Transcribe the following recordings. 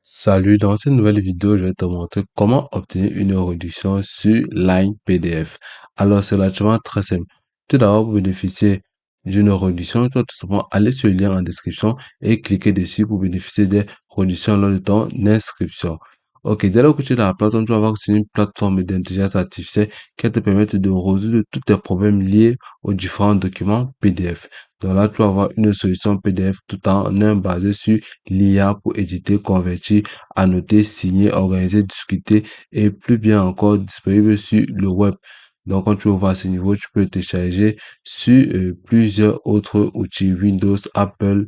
Salut, dans cette nouvelle vidéo, je vais te montrer comment obtenir une réduction sur Line PDF. Alors, c'est relativement très simple. Tout d'abord, pour bénéficier d'une réduction, tu dois tout simplement aller sur le lien en description et cliquer dessus pour bénéficier des réductions lors de ton inscription. Ok, dès lors que tu es dans la plateforme, tu vas voir que c'est une plateforme d'intelligence artificielle qui va te permettre de résoudre tous tes problèmes liés aux différents documents PDF. Donc là, tu vas avoir une solution PDF tout en un basé sur l'IA pour éditer, convertir, annoter, signer, organiser, discuter et plus bien encore disponible sur le web. Donc, quand tu vas à ce niveau, tu peux télécharger sur plusieurs autres outils, Windows, Apple,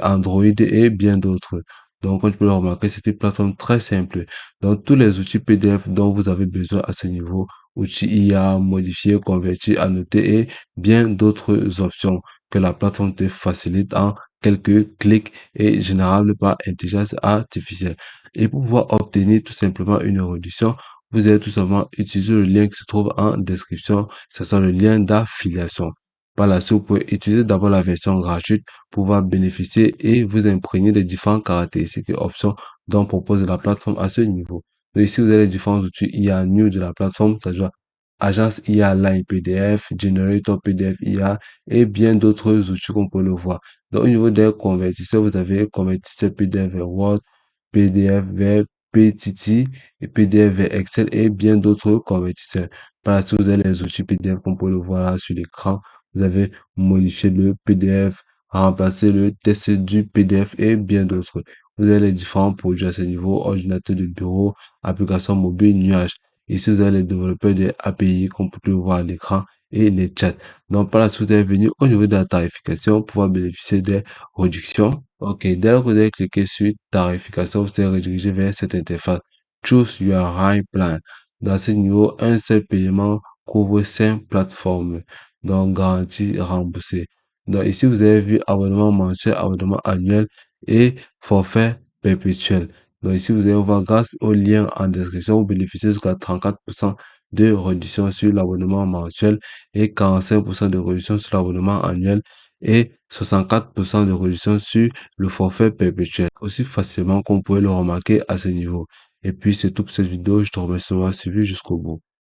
Android et bien d'autres. Donc, comme tu peux le remarquer, c'est une plateforme très simple. Donc, tous les outils PDF dont vous avez besoin à ce niveau, outils IA, modifier, convertir, annoter et bien d'autres options que la plateforme te facilite en quelques clics et générable par intelligence artificielle. Et pour pouvoir obtenir tout simplement une réduction, vous allez tout simplement utiliser le lien qui se trouve en description, ce sont le lien d'affiliation. Par la suite, vous pouvez utiliser d'abord la version gratuite pour pouvoir bénéficier et vous imprégner des différentes caractéristiques et options dont propose la plateforme à ce niveau. Donc ici, vous avez les différents outils IA new de la plateforme, c'est-à-dire Agence IA Line PDF, Generator PDF IA et bien d'autres outils qu'on peut le voir. Donc, au niveau des convertisseurs, vous avez convertisseur PDF vers Word, PDF vers PTT et PDF vers Excel et bien d'autres convertisseurs. Par la suite, vous avez les outils PDF qu'on peut le voir là sur l'écran. Vous avez modifié le PDF, remplacer le test du PDF et bien d'autres. Vous avez les différents produits à ce niveau, ordinateur de bureau, application mobile, nuage. Ici, vous avez les développeurs des API qu'on peut le voir à l'écran et les chats. Donc, par la suite, vous allez venir au niveau de la tarification pour pouvoir bénéficier des réductions. Ok, dès lors que vous allez cliquer sur tarification, vous allez rediriger vers cette interface. Choose your high plan. Dans ce niveau, un seul paiement couvre 5 plateformes. Donc, garantie remboursée. Donc, ici, vous avez vu abonnement mensuel, abonnement annuel et forfait perpétuel. Donc, ici, vous allez voir grâce au lien en description, vous bénéficiez jusqu'à 34% de réduction sur l'abonnement mensuel et 45% de réduction sur l'abonnement annuel et 64% de réduction sur le forfait perpétuel. Aussi facilement qu'on pouvait le remarquer à ce niveau. Et puis c'est tout pour cette vidéo. Je te remercie de m'avoir suivi jusqu'au bout.